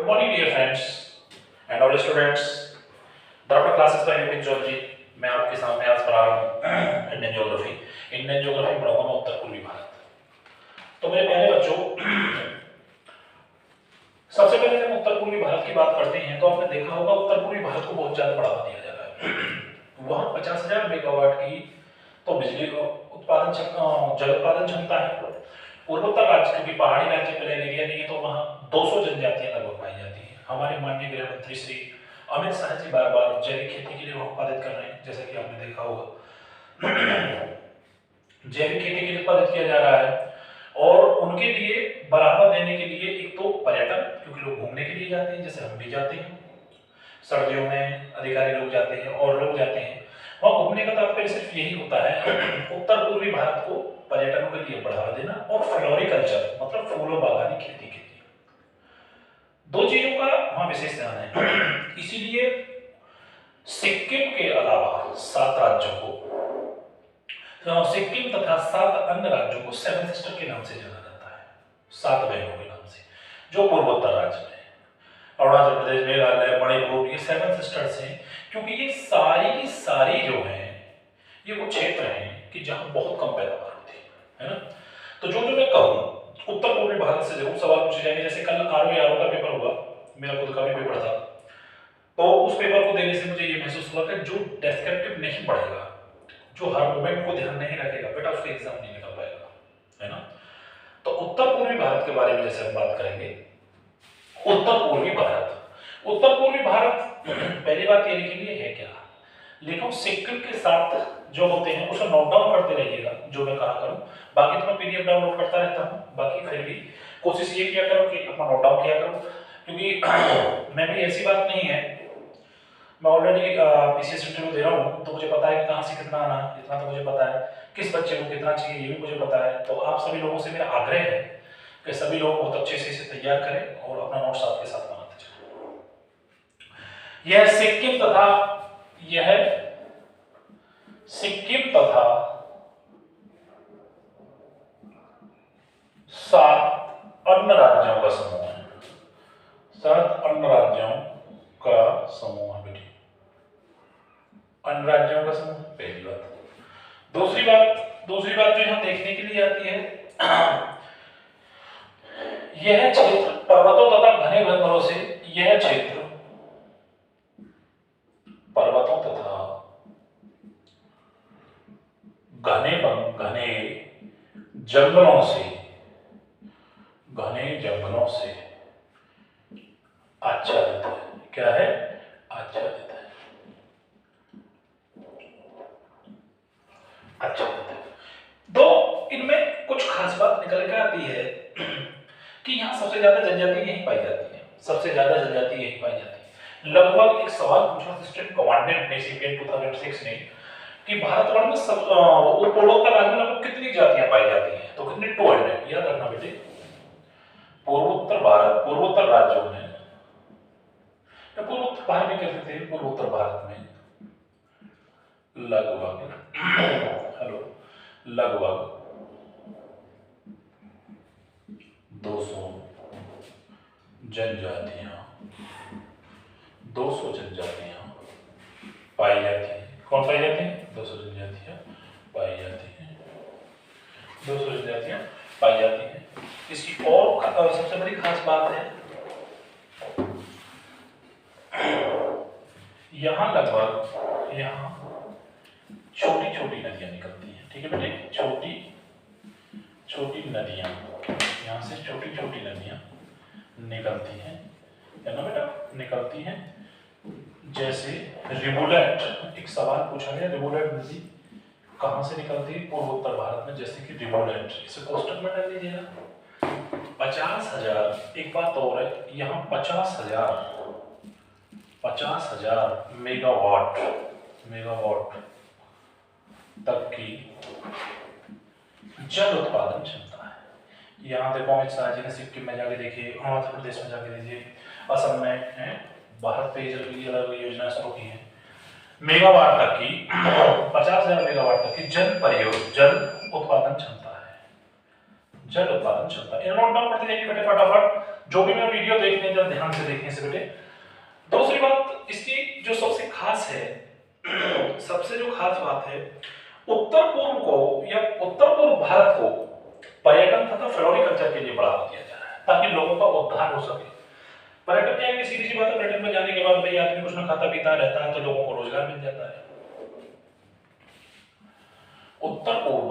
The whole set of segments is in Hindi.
morning, dear friends and all students. Doctor classes का यूनिट ज्योग्राफी मैं आपके सामने आज पढ़ा रहा हूँ इंडियन ज्योग्राफी। इंडियन ज्योग्राफी पढ़ाऊंगा मैं उत्तर पूर्वी भारत। तो मेरे प्यारे बच्चों, सबसे पहले जब उत्तर पूर्वी भारत की बात करते हैं तो आपने देखा होगा उत्तर पूर्वी भारत को बहुत ज्यादा बढ़ावा दिया जा रहा है। वहाँ 50,000 मेगावाट की तो बिजली उत्पादन जल उत्पादन क्षमता है। पूर्वोत्तर राज्य क्योंकि पहाड़ी राज्य प्लेन एरिया नहीं है तो वहाँ 200 जनजातियां लगभग पाई जाती हैं। हमारे माननीय गृह मंत्री श्री अमित शाह जी बार बार जैविक खेती के लिए उत्पादित कर रहे हैं, जैसा कि आपने देखा होगा। जैविक खेती के लिए उत्पादित किया जा रहा है और उनके लिए बढ़ावा देने के लिए एक तो पर्यटन, क्योंकि लोग घूमने के लिए जाते हैं, जैसे हम भी जाते हैं, सर्दियों में अधिकारी लोग जाते हैं और लोग जाते हैं। वहाँ घूमने का तात्पर्य सिर्फ यही होता है उत्तर पूर्वी भारत को पर्यटन के लिए बढ़ावा देना और फ्लोरिकल्चर मतलब फूलों बागानी खेती के लिए। दो चीजों का वहां विशेष ध्यान है। इसीलिए सिक्किम के अलावा 7 राज्यों को, सिक्किम तथा 7 अन्य राज्यों को सेवन सिस्टर के नाम से जाना जाता है, 7 बहनों के नाम से, जो पूर्वोत्तर राज्य में अरुणाचल प्रदेश, मेघालय, मणिपुर, ये 7 सिस्टर्स हैं। क्योंकि ये सारी की सारी जो हैं ये वो क्षेत्र हैं कि जहां बहुत कम पैदावार होती है ना। तो जो मैं कहूँ उत्तर पूर्वी भारत से जरूर सवाल पूछे जाएंगे। जैसे कल आरओ का पेपर हुआ, मेरा खुद का भी पेपर था, तो उस पेपर को देने से मुझे ये महसूस हुआ कि जो डेस्क्रिप्टिव नहीं पढ़ेगा, जो हर मोमेंट को ध्यान नहीं रखेगा, बेटा उसका एग्जाम नहीं निकल पाएगा, है ना। तो उत्तर पूर्वी भारत के बारे में जैसे हम बात करेंगे, उत्तर पूर्वी भारत पहली बात ये लिखेंगे है क्या, लिखो सिक्किम के साथ जो होते हैं उसे नोट डाउन करते रहिएगा जो मैं कहा करूं। बाकी तो मैं पीडीएफ डाउनलोड करता रहता हूं, बाकी फिर भी कोशिश ये किया करो कि अपना नोट डाउन किया करो, क्योंकि मैं भी ऐसी बात नहीं है, मैं ऑलरेडी पीसीएस इंटरव्यू दे रहा हूं तो मुझे पता है कि कहां से कितना आना, इतना तो मुझे पता है, किस बच्चे को कितना चाहिए ये भी मुझे पता है। तो आप सभी लोगों से मेरा आग्रह है कि सभी लोग बहुत अच्छे से इसे तैयार करें और अपना नोट्स आपके साथ बनाते चलें। यह सिक्किम तथा 7 अन्य राज्यों का समूह है, 7 अन्य राज्यों का समूह है बेटी, अन्य राज्यों का समूह, पहली बात। दूसरी बात जो यहां देखने के लिए आती है, यह क्षेत्र पर्वतों तथा घने जंगलों से, यह क्षेत्र पर्वतों तथा घने जंगलों से आच्छादित है। क्या है? आच्छादित है, आच्छादित है। तो इनमें कुछ खास बात निकल के आती है कि यहाँ सबसे ज्यादा जनजाति यहीं पाई जाती है, सबसे ज्यादा जनजाति यहीं पाई जाती है। लगभग एक सवाल पूछा असिस्टेंट कमांडेंट ने सीपीएन 2006 ने कि भारतवर्ष में सब पूर्वोत्तर राज्य में लगभग कितनी जातियां पाई जाती हैं, तो कितनी 200, याद रखना बेटे। पूर्वोत्तर राज्यों में, या पूर्वोत्तर भारत में कहते थे, पूर्वोत्तर भारत में लगभग 200 जनजातियां पाई जाती हैं। कौन पाई जाती है? 200 जनजातियां पाई जाती हैं, 200 जनजातियां पाई जाती हैं। इसकी और सबसे बड़ी खास बात है, यहाँ छोटी छोटी नदियां निकलती हैं, ठीक है बेटे, छोटी नदियां, यहाँ से छोटी छोटी नदियां निकलती हैं, है ना बेटा, निकलती हैं। जैसे रिवुलेट, एक सवाल पूछा गया, रिवुलेट नदी कहां से निकलती है? पूर्वोत्तर भारत में, जैसे कि रिवुलेट, इसे कोष्टक में डाल लीजिएगा। 50,000, एक बात और है, यहाँ 50,000 मेगावाट तक की जल उत्पादन क्षमता है। यहाँ देखो अमित शाह जी ने सिक्किम में जाके देखिए, अरुणाचल प्रदेश में जाके देखिए, असम में है, भारत पेयजल के लिए अलग योजना शुरू की है। मेगावाट तक की 50,000 मेगावाट तक की जल उत्पादन क्षमता है, जल उत्पादन क्षमता। इन नोट डाउन करते जाइए बेटे फटाफट। जो भी मैं वीडियो देखने जरा ध्यान से देखने से बेटे। दूसरी बात इसकी जो सबसे खास है, सबसे जो खास बात है, उत्तर पूर्व को या उत्तर पूर्व भारत को पर्यटन तथा फ्लोरिकल्चर के लिए बढ़ावा दिया जा रहा है ताकि लोगों का उद्धार हो सके। पर्यटन क्या है, सीधी सी बात है, पर्यटन में जाने के बाद भाई आदमी कुछ ना खाता पीता रहता है तो लोगों को रोजगार मिल जाता है। उत्तर पूर्व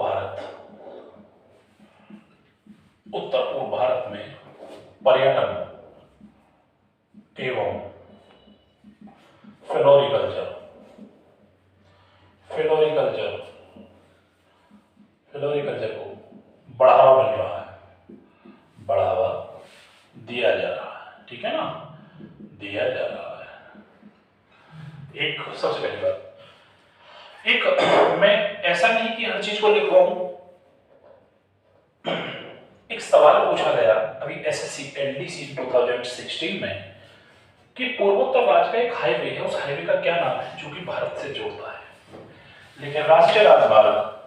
भारत में पर्यटन एवं फ्लोरिकल्चर को बढ़ावा मिल रहा है, बढ़ावा दिया जा रहा है, ठीक है ना, दिया जा रहा है। एक सबसे पहली बात, एक मैं ऐसा नहीं कि हर चीज को लिख रहा हूं, एक सवाल पूछा गया अभी एसएससी एलडीसी 2016 में कि पूर्वोत्तर राज्य का एक हाईवे है, उस हाईवे का क्या नाम है जो कि भारत से जोड़ता है। लेकिन राष्ट्रीय राजमार्ग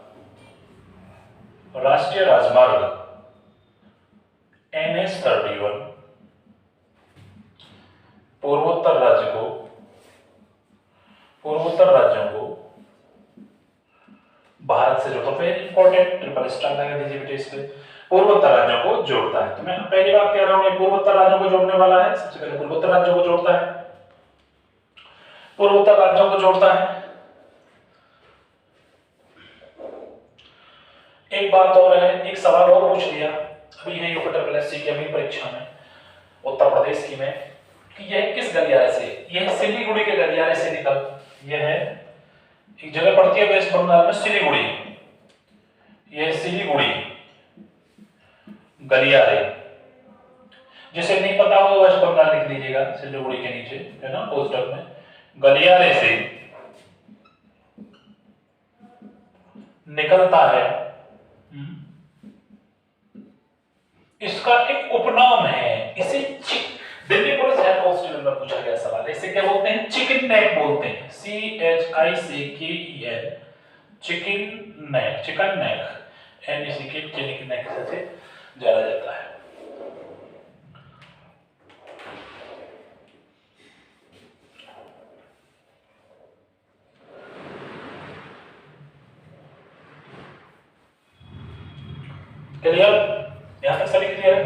NH-31 पूर्वोत्तर राज्यों को भारत से जोड़ता है। वेरी इंपॉर्टेंट, ट्रिपल स्टार लगा दीजिए बेटे इस पे, पूर्वोत्तर राज्यों को जोड़ता है। तो मैं पहली बात कह रहा हूं, ये पूर्वोत्तर राज्यों को जोड़ने वाला है। सबसे पहले पूर्वोत्तर राज्यों को जोड़ता है, पूर्वोत्तर राज्यों को जोड़ता है। एक बात और है, एक सवाल और पूछ लिया अभी है यूपी की अभी परीक्षा में उत्तर प्रदेश की में कि यह किस गलियारे से, यह सिलीगुड़ी के गलियारे से निकल, यह है एक जगह पड़ती है वेस्ट बंगाल में सिलीगुड़ी, यह सिलीगुड़ी गलियारे, जिसे नहीं पता हो वेस्ट बंगाल लिख दीजिएगा सिलीगुड़ी के नीचे, है ना, पोस्टर में, गलियारे से निकलता है। इसका एक उपनाम है, इसे दिल्ली पुलिस हेड कांस्टेबल में पूछा गया सवाल है, इसे क्या बोलते हैं, चिकन नेक बोलते हैं, CHICKEN, chicken neck, chicken neck, NECK, chicken neck से जाना जाता है। क्लियर, यहाँ तक सभी क्लियर है।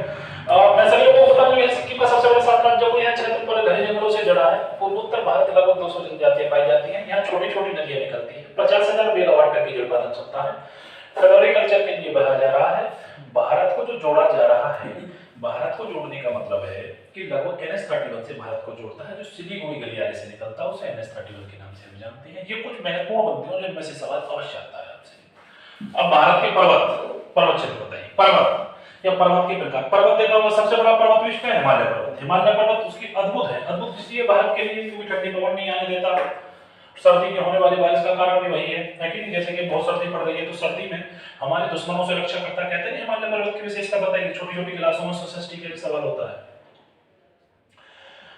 मैं सभी को बता दूं, सिक्किम का सबसे बड़ा 7 राज्यों को यहाँ क्षेत्र पर घने जंगलों से जुड़ा है। पूर्वोत्तर भारत लगभग 200 जनजातियां पाई जाती हैं। यहाँ छोटी छोटी नदियां निकलती हैं। 50,000 मेगावाट तक की जल उत्पादन क्षमता है। फ्लोरिकल्चर के लिए बढ़ाया जा रहा है। भारत को जो जोड़ा जा रहा है, भारत को जोड़ने का मतलब है कि लगभग NH-31 से भारत को जोड़ता है, जो सिलीगुड़ी गलियारे से निकलता है उसे NH-31 के नाम से हम जानते हैं। ये कुछ महत्वपूर्ण बिंदु हैं जिनमें से सवाल अवश्य आता है आपसे। अब भारत के पर्वत क्षेत्र बताइए, पर्वत या पर्वत के प्रकार। पर्वत देखा हुआ सबसे बड़ा पर्वत विश्व है हिमालय पर्वत। हिमालय पर्वत उसकी अद्भुत है, अद्भुत इसलिए भारत के लिए क्योंकि ठंडी पवन नहीं आने देता, सर्दी में होने वाली बारिश का कारण भी वही है कि नहीं, जैसे कि बहुत सर्दी पड़ रही है तो सर्दी में हमारे दुश्मनों से रक्षा करता, कहते हैं हिमालय पर्वत की विशेषता बताइए। छोटी छोटी क्लासों में सशस्टी के सवाल होता है।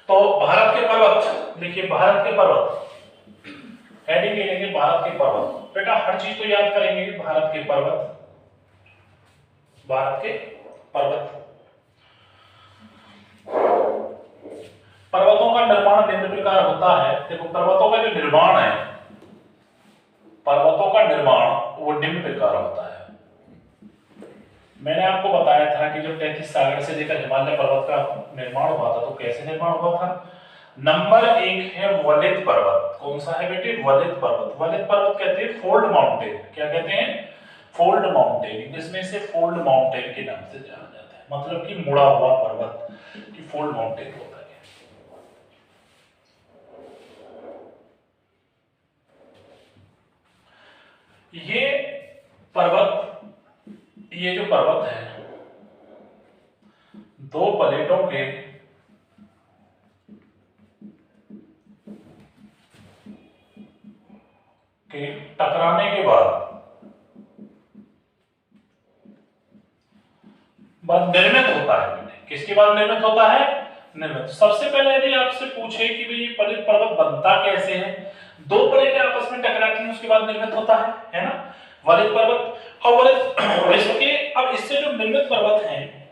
तो भारत के पर्वत देखिए, भारत के पर्वत हेडिंग ले लेंगे, भारत के पर्वत। बेटा हर चीज को याद करेंगे, भारत के पर्वत, भारत के पर्वत। पर्वतों का निर्माण निम्न प्रकार होता है। देखो पर्वतों का जो निर्माण है, पर्वतों का निर्माण वो निम्न प्रकार होता है। मैंने आपको बताया था कि जब 33 सागर से लेकर हिमालय पर्वत का निर्माण हुआ था तो कैसे निर्माण हुआ था। नंबर 1 है वलित पर्वत। कौन सा है बेटे, वलित पर्वत। वलित पर्वत कहते हैं फोल्ड माउंटेन। क्या कहते हैं, फोल्ड माउंटेन। इंग्लिश में इसे फोल्ड माउंटेन के नाम से जाना जाता है, मतलब कि मुड़ा हुआ पर्वत कि फोल्ड माउंटेन होता है। ये पर्वत, ये जो पर्वत है दो प्लेटों के टकराने के बाद निर्मित होता है। किसके बाद निर्मित होता है, निर्मित। सबसे पहले यदि आपसे पूछे कि भाई पलित पर्वत बनता कैसे है, दो प्लेटें आपस में टकराती हैं उसके बाद निर्मित होता है ना, वलित पर्वत। और वलित विश्व के, अब इससे जो निर्मित पर्वत हैं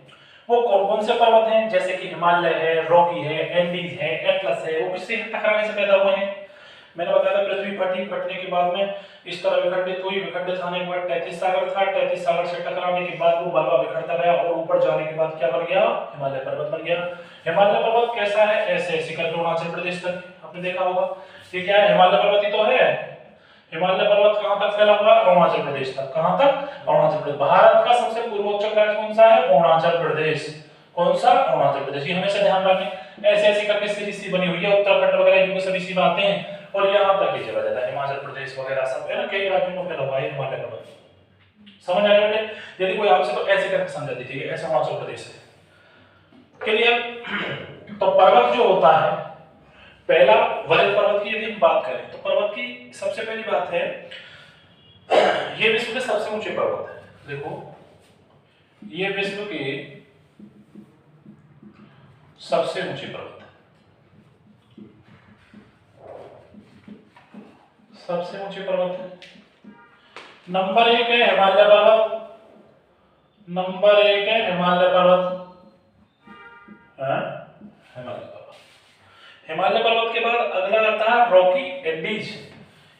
वो कौन कौन से पर्वत हैं, जैसे कि हिमालय है, रॉकी है, एंडीज है, एटलस है, वो किससे टकराने से पैदा हुए हैं? मैंने बताया था पृथ्वी फटने के बाद में इस तरह विखंडित हुई, विखंडित होने के बाद 33 सागर था, 33 सागर से टकराने के बाद वो मलबा बिखरता गया और ऊपर जाने के बाद क्या बन गया? हिमालय पर्वत बन गया। हिमालय पर्वत कैसा है? ऐसे ऐसे करके अरुणाचल प्रदेश तक, आपने देखा होगा ये क्या है? हिमालय पर्वत ही तो है। हिमालय पर्वत कहां तक फैला हुआ? अरुणाचल प्रदेश तक। कहां तक? अरुणाचल प्रदेश। भारत का सबसे पूर्वोच्च राज्य कौन सा है? अरुणाचल प्रदेश। कौन सा? अरुणाचल प्रदेश। ये हमेशा ध्यान रखें, ऐसे ऐसे करके सीरीज सी बनी हुई है, उत्तराखंड वगैरह ये सभी सी बातें हैं और यहां तक ही चला जाता है, हिमाचल प्रदेश वगैरह सब है ना, कई राज्यों में फैला हुआ है हिमालय पर्वत। समझ आया बेटे? यदि कोई आपसे तो ऐसे करके समझा दीजिए, ऐसा अरुणाचल प्रदेश है। क्लियर? तो पर्वत जो होता है, पहला वजन पर्वत की यदि हम बात करें तो पर्वत की सबसे पहली बात है, ये विश्व के सबसे ऊंचे पर्वत है। देखो, ये विश्व के सबसे ऊंचे पर्वत है, सबसे ऊंचे पर्वत है। नंबर 1 है हिमालय पर्वत, नंबर 1 है हिमालय पर्वत, हिमालय पर्वत। हिमालय पर्वत के बाद अगला आता है रॉकी एंडीज।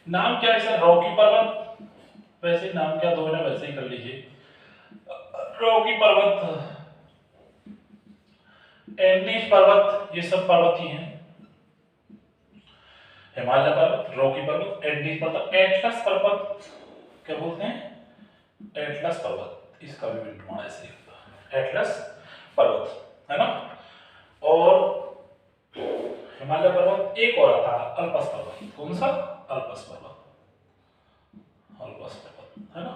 नाम क्या है सर? रॉकी पर्वत, वैसे नाम क्या दो है वैसे ही कर लीजिए, रॉकी पर्वत, एंडीज पर्वत, ये सब पर्वत ही हैं। हिमालय पर्वत, रॉकी पर्वत, एंडीज पर्वत, एटलस पर्वत क्या बोलते हैं? एटलस पर्वत, इसका भी निर्माण ऐसे ही होता है, एटलस पर्वत, है ना। और हिमालय पर्वत एक और आता है अल्पस पर्वत। कौन सा? अल्पस पर्वत, अल्पस पर्वत, है ना।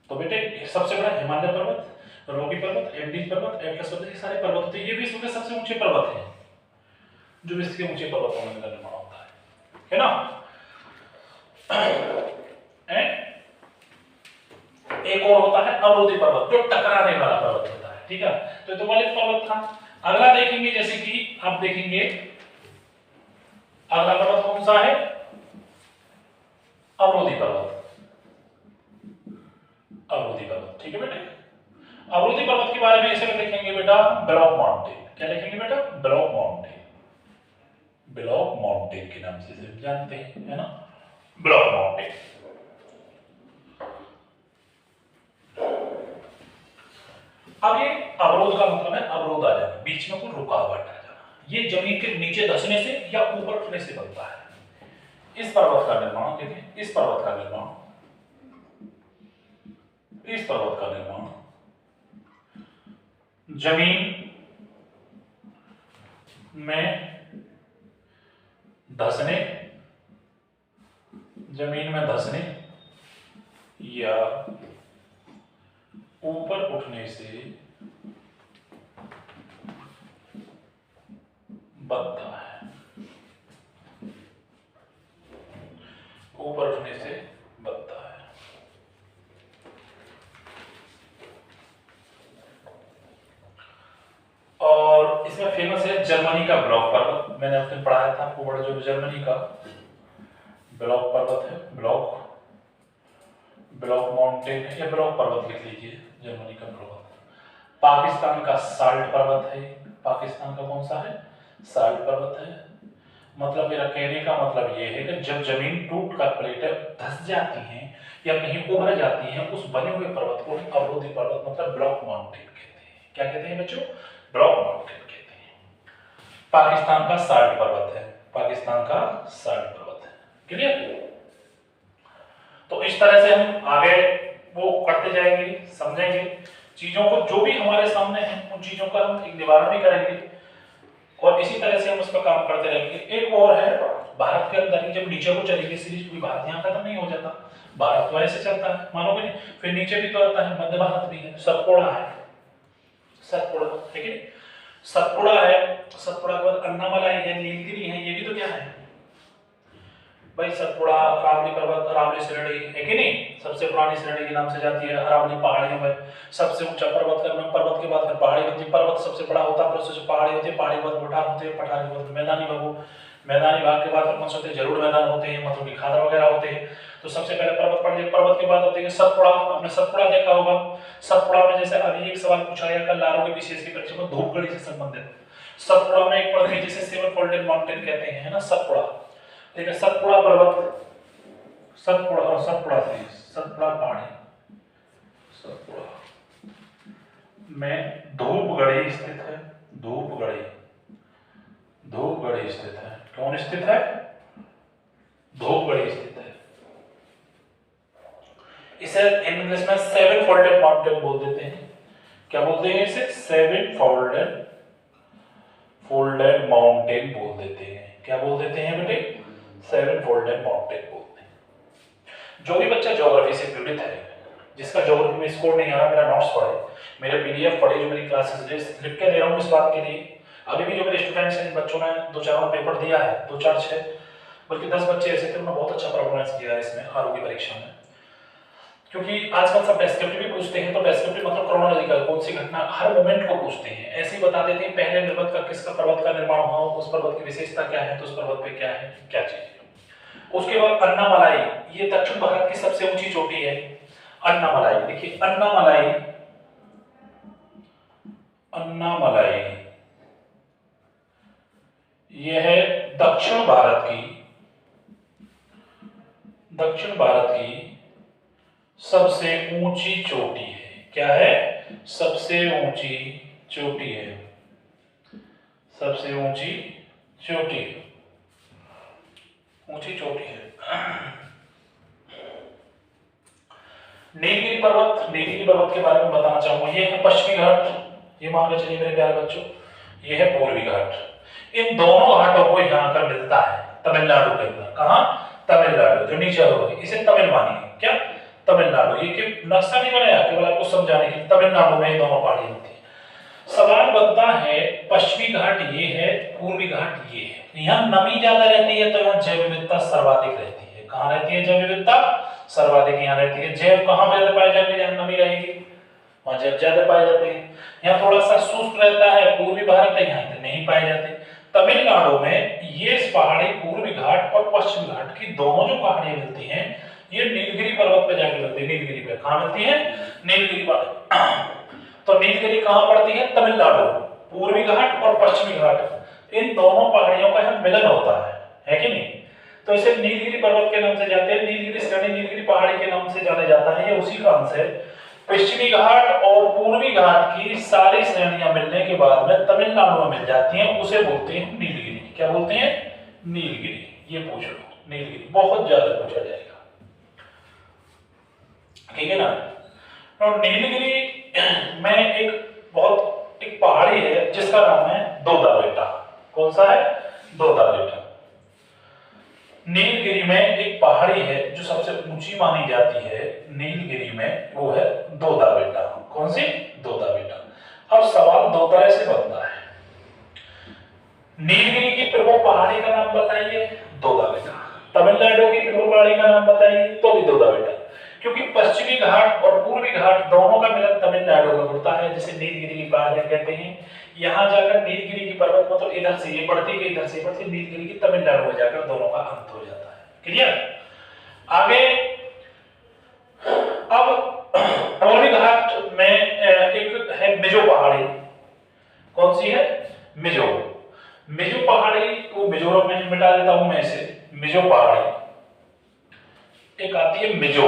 तो बेटे सबसे बड़ा हिमालय पर्वत, रॉकी पर्वत, एंडीज पर्वत, एटलस पर्वत, ये सारे पर्वत होते हैं। ये विश्व के सबसे ऊंचे पर्वत हैं, जो विश्व के ऊंचे पर्वतों में निर्माण होता है ना। एक और होता है अवरोधी पर्वत, जो टकराने वाला पर्वत होता है, ठीक है। तो ये तो वाले पर्वत था। अगला देखेंगे, जैसे कि आप देखेंगे अगला पर्वत कौन सा है? अवरोधी पर्वत, अवरोधी पर्वत, ठीक है बेटे। अवरोधी पर्वत के बारे में ऐसे में देखेंगे बेटा, ब्लॉक माउंटेन। क्या लिखेंगे बेटा? ब्लॉक माउंटेन, ब्लॉक माउंटेन के नाम से जानते हैं, है ना, ब्लॉक माउंटेन। अब ये अवरोध का मतलब है अवरोध आ जाना, बीच में कोई रुकावट आ जाना। ये जमीन के नीचे धंसने से या ऊपर उठने से बनता है। इस पर्वत का निर्माण देखें, इस पर्वत का निर्माण, इस पर्वत का निर्माण जमीन में धंसने, जमीन में धंसने या ऊपर उठने से बनता है, ऊपर उठने से बनता है। और इसमें फेमस है जर्मनी का ब्लॉक पर्वत। मैंने आपने पढ़ाया था आपको, बड़ा जो जर्मनी का ब्लॉक पर्वत है, ब्लॉक, ब्लॉक माउंटेन है या ब्लॉक पर्वत लिख लीजिए, जर्मनी का पर्वत। पाकिस्तान का साल्ट पर्वत है, पाकिस्तान का कौन सा है? साल्ट पर्वत है। मतलब मेरा कहने का मतलब यह है कि जब जमीन टूट कर प्लेटें धंस जाती हैं या कहीं उभर जाती हैं, उस बने हुए पर्वत को अवरोधी पर्वत मतलब ब्लॉक माउंटेन कहते हैं। क्या कहते हैं बच्चों? ब्लॉक माउंटेन कहते हैं। पाकिस्तान का साल्ट पर्वत है, पाकिस्तान का साल्ट पर्वत है। क्लियर? तो इस तरह से हम आगे वो करते जाएंगे, समझेंगे चीजों को, जो भी हमारे सामने है उन चीजों का हम एक निवारण भी करेंगे और इसी तरह से हम उस पर काम करते रहेंगे। एक और है भारत के अंदर ही, जब नीचे को चलेगी सीरीज, क्योंकि भारत यहाँ खत्म नहीं हो जाता, भारत तो ऐसे चलता है, मानोगे नहीं। फिर नीचे भी तो आता है, मध्य भारत भी है, सतपुड़ा है, सतपुड़ा, ठीक है, सतपुड़ा है, सतपुड़ा के बाद अन्नामलाई है, नीलगिरी है, ये भी तो क्या है? भाई सतपुड़ा, अरावली पर्वत, अरावली श्रेणी है कि नहीं, सबसे पुरानी श्रेणी के नाम से जाती है। अरावली पहाड़ियों में सबसे ऊंचा पर्वत का नाम, पर्वत के बाद फिर पहाड़ी होती है, पर्वत सबसे बड़ा होता है, फिर उससे पहाड़ी होती है, पहाड़ी के बाद पठार होते हैं, पठार के बाद मैदानी भाग, मैदानी भाग के बाद फिर कौन से होते हैं, जरूर मैदान होते हैं, मतलब कि खादर वगैरह होते हैं। तो सबसे पहले पर्वत पड़ जाए, पर्वत के बाद होते हैं सतपुड़ा। आपने सतपुड़ा देखा होगा। सतपुड़ा में जैसे अभी एक सवाल पूछा गया कल आरोग्य विशेष की परीक्षा में धूपगढ़ी से संबंधित, सतपुड़ा में एक पड़ती है जिसे सेवन फोल्डेड माउंटेन कहते हैं, है ना, सतपुड़ा। ठीक है, सतपुड़ा पर्वत, सतपुड़ा पहाड़ी, सतपुड़ा में धूपगढ़ी स्थित है, धूपगढ़ी स्थित है। कौन स्थित है? धूपगढ़ी स्थित है। इसे इंग्लिश में सेवन फोल्डेड माउंटेन बोल देते हैं। क्या बोलते हैं इसे? सेवन फोल्डेड माउंटेन बोल देते हैं। क्या बोल देते हैं बेटे? सेवन फोल्डेड माउंटेन बोलते हैं। जो भी बच्चा ज्योग्राफी से पीड़ित है, जिसका ज्योग्राफी में स्कोर नहीं आ रहा, मेरा नोट्स पढ़े, मेरे पीडीएफ पढ़े, जो मेरी क्लासेस लिख के दे रहा हूँ इस बात के लिए। अभी भी जो मेरे स्टूडेंट्स हैं, बच्चों ने 2-4 पेपर दिया है, 2-4-6 बल्कि 10 बच्चे ऐसे थे, उन्होंने बहुत अच्छा परफॉर्मेंस किया है इसमें आरोग्य परीक्षा में। क्योंकि आजकल सब डेस्क्रिप्टिव भी पूछते हैं, तो डेस्क्रिप्टिव मतलब क्रोनोलॉजिकल, कौन सी घटना हर मोमेंट को पूछते हैं। ऐसे ही बता देते हैं पहले पर्वत का किसका पर्वत का निर्माण हुआ, उस पर्वत की विशेषता क्या है, तो उस पर्वत पे क्या है, क्या चीज है। उसके बाद अन्नामलाई, ये दक्षिण भारत की सबसे ऊंची चोटी है। अन्नामलाई, देखिए अन्नामलाई, यह है दक्षिण भारत की सबसे ऊंची चोटी है। क्या है? सबसे ऊंची चोटी है, सबसे ऊंची चोटी है। नीलगिरी पर्वत के बारे में बताना चाहूंगा। ये है पश्चिमी घाट, ये मान के चलिए मेरे प्यारे बच्चों, ये है पूर्वी घाट। इन दोनों घाटों को यहाँ आकर मिलता है तमिलनाडु के अंदर। कहाँ? तमिलनाडु, जो नीचे होगा इसे तमिल मानिए। क्या? तमिलनाडु। ये कि नक्शा नहीं बनाया, केवल आपको समझाने के लिए। तमिलनाडु में ये दोनों पहाड़ी होती है। सवाल बनता है पश्चिमी घाट ये है, पूर्वी घाट ये है, यहाँ नमी ज्यादा रहती है तो यहाँ जैव विविधता सर्वाधिक रहती है। कहाँ रहती है जैव विविधता? सर्वाधिक यहाँ रहती है। जैव कहाँ ज्यादा पाए जाएंगे? जहाँ नमी रहेगी वहां जैव ज्यादा पाए जाते हैं। यहाँ थोड़ा सा शुष्क रहता है पूर्वी भारत है, यहाँ इतने नहीं पाए जाते। तमिलनाडु में ये पहाड़ी पूर्वी घाट और पश्चिमी घाट की दोनों जो पहाड़ियां मिलती हैं, ये नीलगिरी पर्वत पे जाके मिलती है। नीलगिरी पे कहाँ मिलती है? नीलगिरी पर्वत। तो नीलगिरी कहाँ पड़ती है? तमिलनाडु। पूर्वी घाट और पश्चिमी घाट, इन दोनों पहाड़ियों का यहाँ मिलन होता है कि नहीं? तो इसे नीलगिरी पर्वत के नाम से जाते हैं। नीलगिरी श्रेणी नीलगिरी पहाड़ी के नाम से जाना जाता है। ये उसी का अंश है। पश्चिमी घाट और पूर्वी घाट की सारी श्रेणियां मिलने के बाद में तमिलनाडु में मिल जाती हैं, उसे बोलते हैं नीलगिरी। क्या बोलते हैं? नीलगिरी। ये पूछ लो, नीलगिरी बहुत ज्यादा पूछा जाएगा, ठीक है ना। तो नीलगिरी में एक पहाड़ी है जिसका नाम है दोदा बेटा। कौन सा है? दोदा बेटा। नीलगिरी में एक पहाड़ी है जो सबसे ऊंची मानी जाती है नीलगिरी में, वो है दोदा बेटा। कौन सी? दोदा बेटा। अब सवाल दो तरह से बनता है। नीलगिरी की प्रमुख पहाड़ी का नाम बताइए, दोदा बेटा। तमिलनाडु की प्रमुख पहाड़ी का नाम बताइए, तो भी दोदा बेटा। क्योंकि पश्चिमी घाट और पूर्वी घाट दोनों का मिलन तमिलनाडु में होता है, जिसे नीलगिरी की पहाड़ियां कहते हैं। यहाँ जाकर नीलगिरी की पर्वत मतलब इधर से ये पड़ती है, इधर से पड़ती है, नीलगिरी की तमिलनाडु में जाकर दोनों का अंत हो जाता है। क्लियर? आगे अब पूर्वी घाट में एक है मिजो पहाड़ी। कौन सी है? मिजो पहाड़ी को मिजोरम में मिटा देता हूं मैं इसे। मिजो पहाड़ी एक आती है मिजो,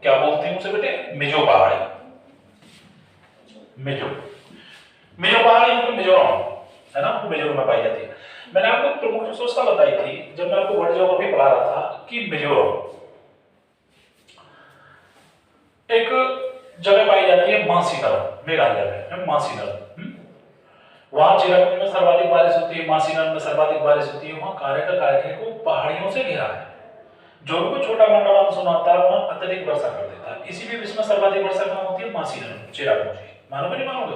क्या बोलते हैं उसे बेटे? मिजो पहाड़ी। मिजो पहाड़ी मतलब मिजोरम है ना, मिजोरम में पाई जाती है। मैंने आपको प्रमुख विशेषता बताई थी जब मैं आपको वर्ल्ड ज्योग्राफी पढ़ा रहा था कि मिजोरम एक जगह पाई जाती है मासीनरम, मेघालय में मासीनरम। वहां चिरापुंजी में सर्वाधिक बारिश होती है, मासीनरम में सर्वाधिक बारिश होती है। वहां कार्यक्रम को पहाड़ियों से घिरा है। जो भी छोटा मोटा मानसून आता है वहां अत्यधिक वर्षा कर देता है। इसी भी विश्व में सर्वाधिक वर्षा कहां होती है? मासीनरम, चिरापुंजी। मानोगे नहीं मानोगे?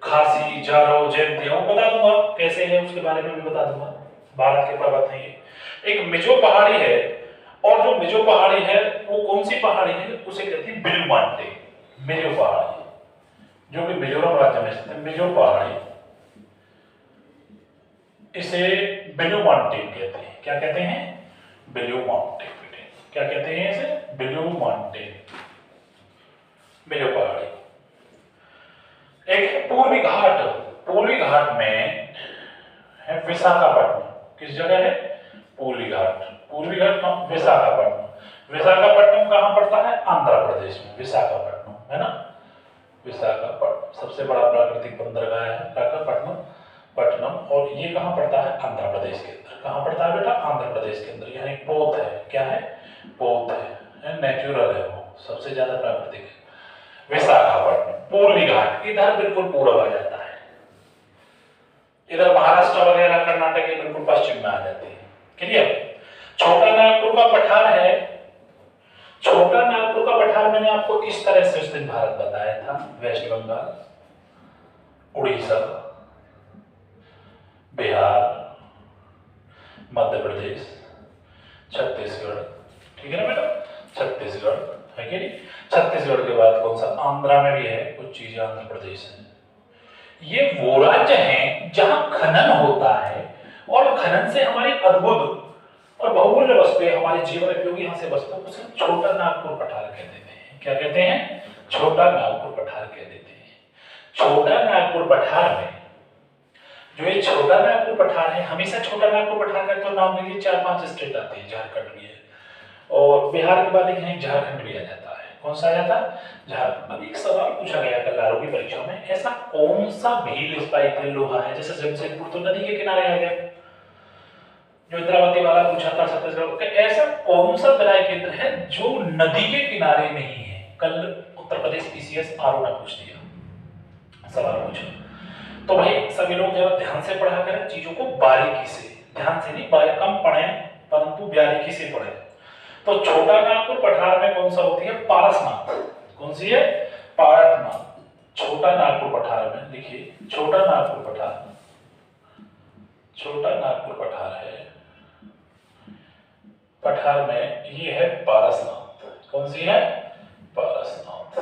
खासी, जारो, जयंती, बता दूंगा कैसे है उसके बारे में भी बता दूंगा। भारत के पर्वत हैं ये। एक मिजो पहाड़ी है, और जो मिजो पहाड़ी है वो कौन सी पहाड़ी है, उसे कहते हैं बिलू माउंटेन, मिजो पहाड़ी, जो कि मिजोरम राज्य में स्थित है, मिजो पहाड़ी, इसे बिलू माउंटेन कहते हैं। क्या कहते हैं? बिलू माउंटेन। क्या कहते हैं इसे? बिलू माउंटेन, मिजो पहाड़ी। एक है पूर्वी घाट, पूर्वी घाट में है विशाखापट्टनम। किस जगह है? पूर्वी घाट, पूर्वी घाट कहाँ? विशाखापट्टनम। विशाखापट्टनम कहाँ पड़ता है? आंध्र प्रदेश में, विशाखापट्टनम, है ना? विशाखापट्टनम सबसे बड़ा प्राकृतिक बंदरगाह है विशाखापट्टनम पट्टनम, और ये कहाँ पड़ता है? आंध्र प्रदेश के अंदर। कहाँ पड़ता है बेटा? आंध्र प्रदेश के अंदर। यहाँ एक पोत है, क्या है? पोत है, नेचुरल है वो, सबसे ज्यादा प्राकृतिक है। विशाखापट्टनम, पूर्वी घाट, इधर बिल्कुल पूर्व आ जाता है, इधर महाराष्ट्र वगैरह कर्नाटक के बिल्कुल पश्चिम में आ जाते हैं। क्लियर? छोटा नागपुर का पठार है, छोटा नागपुर का पठार मैंने आपको इस तरह से उस दिन भारत बताया था, वेस्ट बंगाल, उड़ीसा, बिहार, मध्य प्रदेश, छत्तीसगढ़, ठीक है ना बेटा? छत्तीसगढ़ है कि नहीं? छत्तीसगढ़ के बाद कौन सा? आंध्रा में भी है, कुछ चीजें आंध्र प्रदेश है। ये वो राज्य हैं जहां खनन होता है, और खनन से हमारी अद्भुत और बहुमूल्य वस्तुएं, हमारे जीवन उपयोगी यहाँ से वस्तुओं को सिर्फ छोटा नागपुर पठार कह देते हैं। क्या कहते हैं? छोटा नागपुर पठार कह देते हैं। छोटा नागपुर पठार में जो ये छोटा नागपुर पठार है, हमेशा छोटा नागपुर पठार का तो नाम लीजिए, 4-5 स्टेट आते हैं, झारखंड भी है, और बिहार के बाद एक यहाँ झारखंड भी आ जाता है। कौन सा आ जाता है? झारखंड। अब एक सवाल पूछा गया कल आरओ की परीक्षा में, ऐसा कौन सा भील इस्पाइकल लोहा है, जैसे जमशेदपुर तो नदी के किनारे आ गया, जो इंद्रावती वाला पूछा था छत्तीसगढ़ का, ऐसा कौन सा विलय केंद्र है जो नदी के किनारे नहीं है? कल उत्तर प्रदेश पीसीएस आरओ ने पूछ दिया, सवाल पूछा। तो भाई सभी लोग जरा ध्यान से पढ़ा करें, चीजों को बारीकी से, ध्यान से नहीं, कम पढ़ें परंतु बारीकी से पढ़ें। तो छोटा नागपुर पठार में कौन सा होती है? पारसनाथ। कौन सी है? पारसनाथ। छोटा नागपुर पठार में लिखिए, छोटा नागपुर पठार, छोटा नागपुर पठार है, पठार में ये है पारसनाथ। कौन सी है? पारसनाथ।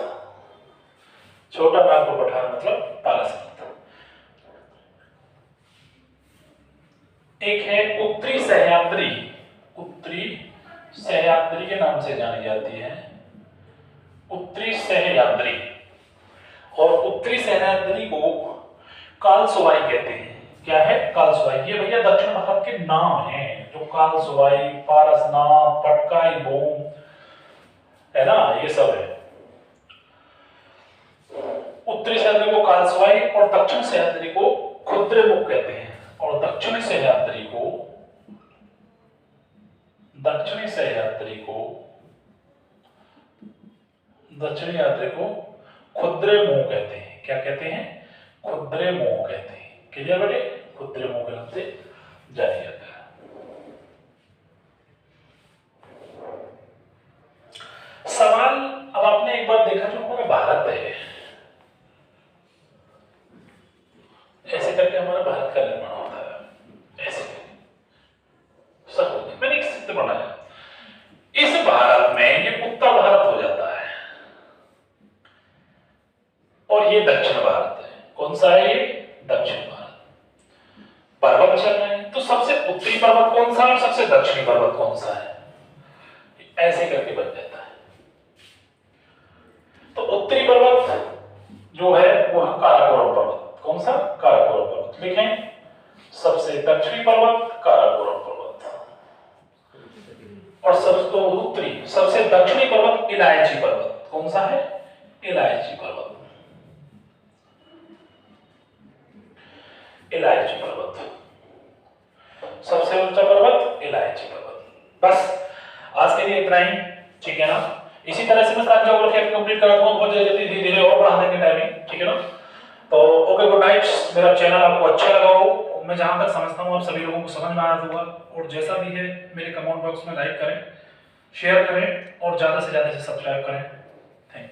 छोटा नागपुर पठार मतलब पारसनाथ। एक है उत्तरी सह्याद्री, उत्तरी सह्याद्री के नाम से जानी जाती है, उत्तरी सह्याद्री, और उत्तरी सह्याद्री को कालसुवाई कहते हैं। क्या है? कालसुवाई। ये भैया दक्षिण भारत के नाम हैं, जो कालसुवाई, पारसनाथ, पटकाई बूम, है ना, ये सब है। उत्तरी सह्याद्री को कालसुवाई और दक्षिण सह्याद्री को खुद्रेमुख कहते हैं, और दक्षिणी सह्याद्री को, दक्षिणी सह्याद्री को, दक्षिणी यात्री को खुद्रेमुख कहते हैं। क्या कहते हैं? खुद्रेमुख कहते हैं। क्लियर बेटे? खुद्रेमुख के नाम से जाना जाता है। सवाल, अब आपने एक बार देखा, जो हमारा भारत है, ऐसे करके हमारा भारत का निर्माण होता है, ऐसे सब मैंने एक चित्र बनाया। इस भारत में ये उत्तर भारत हो जाता है, और ये दक्षिण भारत है। कौन सा है ये? दक्षिण भारत। पर्वत चल रहे हैं, तो सबसे उत्तरी पर्वत कौन सा है और सबसे दक्षिणी पर्वत कौन सा है, ऐसे करके बन जाता है। तो उत्तरी पर्वत जो है वो है काराकोरम पर्वत। कौन सा? काराकोरम पर्वत। लिखें, सबसे दक्षिणी पर्वत काराकोरम पर्वत, और सबसे उत्तरी, सबसे दक्षिणी पर्वत इलायची पर्वत। कौन सा है? इलायची पर्वत, इलायची पर्वत, सबसे ऊंचा पर्वत इलायची पर्वत। बस आज के लिए इतना ही, ठीक है ना? इसी तरह से मैं सारा ज्योग्राफी कंप्लीट करा दूंगा बहुत जल्दी, धीरे धीरे और बढ़ा देंगे टाइमिंग, ठीक है ना? तो ओके, गुड नाइट। मेरा चैनल आपको अच्छा लगा हो, मैं जहां तक समझता हूं आप सभी लोगों को समझ में आया होगा, और जैसा भी है मेरे कमेंट बॉक्स में लाइक करें, शेयर करें, और ज्यादा से ज्यादा सब्सक्राइब करें। Thank you.